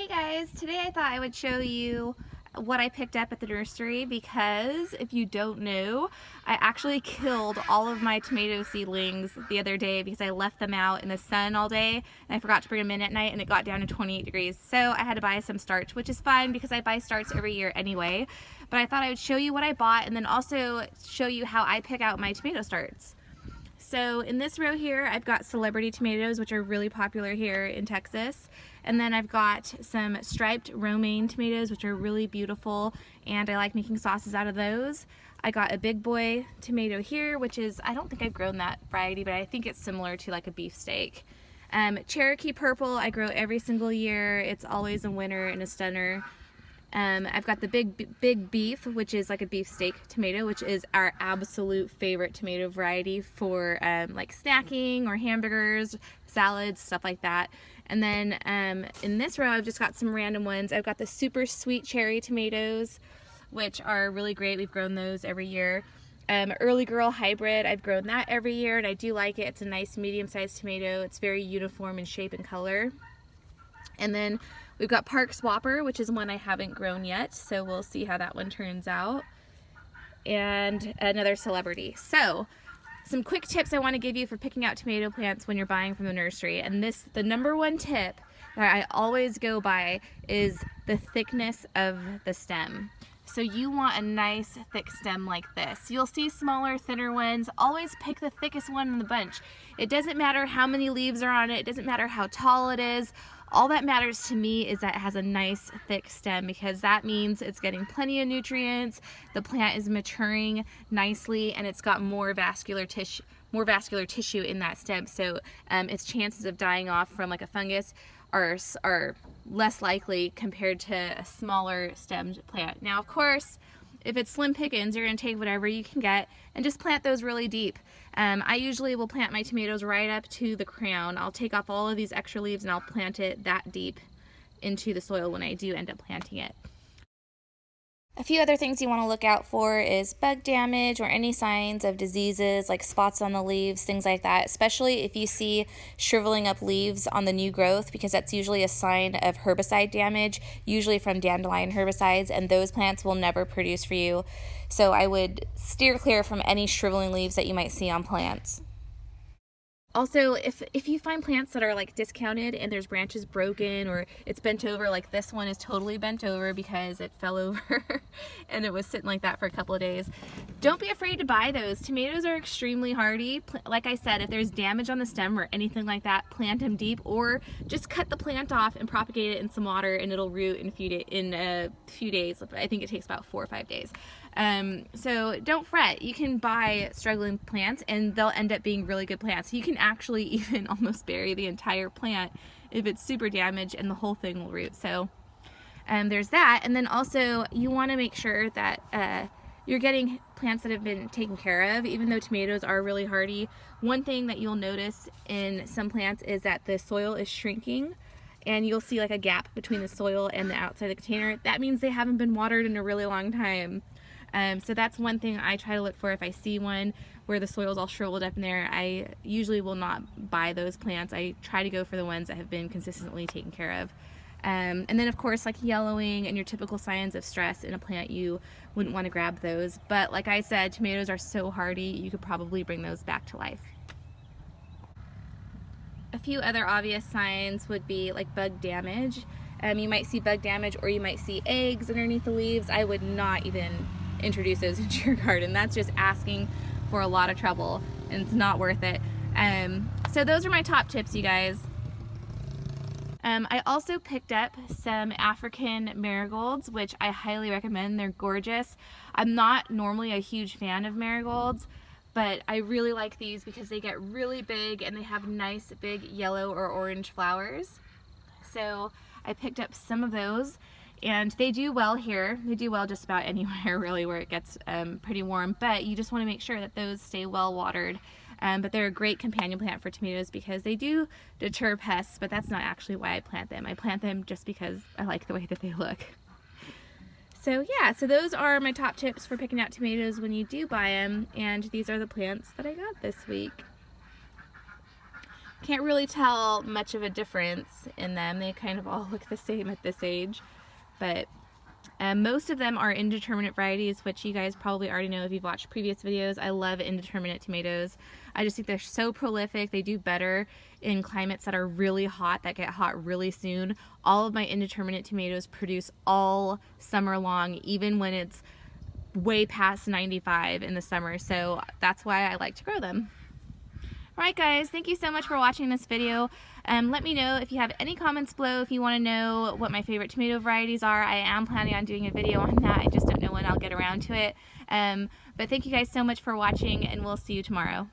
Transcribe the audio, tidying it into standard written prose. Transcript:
Hey guys, today I thought I would show you what I picked up at the nursery because if you don't know, I actually killed all of my tomato seedlings the other day because I left them out in the sun all day and I forgot to bring them in at night and it got down to 28 degrees. So I had to buy some starch, which is fine because I buy starch every year anyway. But I thought I would show you what I bought and then also show you how I pick out my tomato starts. So in this row here, I've got celebrity tomatoes, which are really popular here in Texas. And then I've got some striped romaine tomatoes, which are really beautiful, and I like making sauces out of those. I got a big boy tomato here, which is, I don't think I've grown that variety, but I think it's similar to like a beefsteak. Cherokee purple, I grow every single year. It's always a winner and a stunner. I've got the big beef, which is like a beefsteak tomato, which is our absolute favorite tomato variety for like snacking or hamburgers, salads, stuff like that. And then in this row, I've just got some random ones. I've got the super sweet cherry tomatoes, which are really great. We've grown those every year. Early Girl hybrid, I've grown that every year and I do like it. It's a nice medium-sized tomato. It's very uniform in shape and color. And then we've got Park Swapper, which is one I haven't grown yet, so we'll see how that one turns out. And another celebrity. So, some quick tips I want to give you for picking out tomato plants when you're buying from the nursery. And the number one tip that I always go by is the thickness of the stem. So you want a nice thick stem like this. You'll see smaller, thinner ones. Always pick the thickest one in the bunch. It doesn't matter how many leaves are on it. It doesn't matter how tall it is. All that matters to me is that it has a nice thick stem because that means it's getting plenty of nutrients, the plant is maturing nicely, and it's got more vascular tissue in that stem. So its chances of dying off from like a fungus are less likely compared to a smaller stemmed plant. Now, of course, if it's slim pickings, you're going to take whatever you can get and just plant those really deep. I usually will plant my tomatoes right up to the crown. I'll take off all of these extra leaves and I'll plant it that deep into the soil when I do end up planting it. A few other things you want to look out for is bug damage or any signs of diseases like spots on the leaves, things like that, especially if you see shriveling up leaves on the new growth, because that's usually a sign of herbicide damage, usually from dandelion herbicides, and those plants will never produce for you. So I would steer clear from any shriveling leaves that you might see on plants. Also, if you find plants that are like discounted and there's branches broken or it's bent over, like this one is totally bent over because it fell over and it was sitting like that for a couple of days, don't be afraid to buy those. Tomatoes are extremely hardy. Like I said, if there's damage on the stem or anything like that, plant them deep or just cut the plant off and propagate it in some water and it'll root in a few days. I think it takes about 4 or 5 days. So don't fret. You can buy struggling plants and they'll end up being really good plants. You can actually even almost bury the entire plant if it's super damaged and the whole thing will root. So there's that. And then also you want to make sure that you're getting plants that have been taken care of. Even though tomatoes are really hardy, one thing that you'll notice in some plants is that the soil is shrinking and you'll see like a gap between the soil and the outside of the container. That means they haven't been watered in a really long time. So that's one thing I try to look for. If I see one where the soil's all shriveled up in there, I usually will not buy those plants. I try to go for the ones that have been consistently taken care of. And then of course, like yellowing and your typical signs of stress in a plant, you wouldn't want to grab those. But like I said, tomatoes are so hardy, you could probably bring those back to life. A few other obvious signs would be like bug damage. You might see bug damage or you might see eggs underneath the leaves. I would not even introduce those into your garden. That's just asking for a lot of trouble and it's not worth it. So those are my top tips, you guys. I also picked up some African marigolds, which I highly recommend. They're gorgeous. I'm not normally a huge fan of marigolds, but I really like these because they get really big and they have nice big yellow or orange flowers. So I picked up some of those and they do well here. They do well just about anywhere really where it gets pretty warm, but you just want to make sure that those stay well watered. But they're a great companion plant for tomatoes because they do deter pests, but that's not actually why I plant them. I plant them just because I like the way that they look. So yeah, so those are my top tips for picking out tomatoes when you do buy them, and these are the plants that I got this week. Can't really tell much of a difference in them. They kind of all look the same at this age, but most of them are indeterminate varieties, which you guys probably already know if you've watched previous videos. I love indeterminate tomatoes. I just think they're so prolific. They do better in climates that are really hot, that get hot really soon. All of my indeterminate tomatoes produce all summer long, even when it's way past 95 in the summer, so that's why I like to grow them. Alright guys, thank you so much for watching this video. Let me know if you have any comments below if you want to know what my favorite tomato varieties are. I am planning on doing a video on that. I just don't know when I'll get around to it. But thank you guys so much for watching, and we'll see you tomorrow.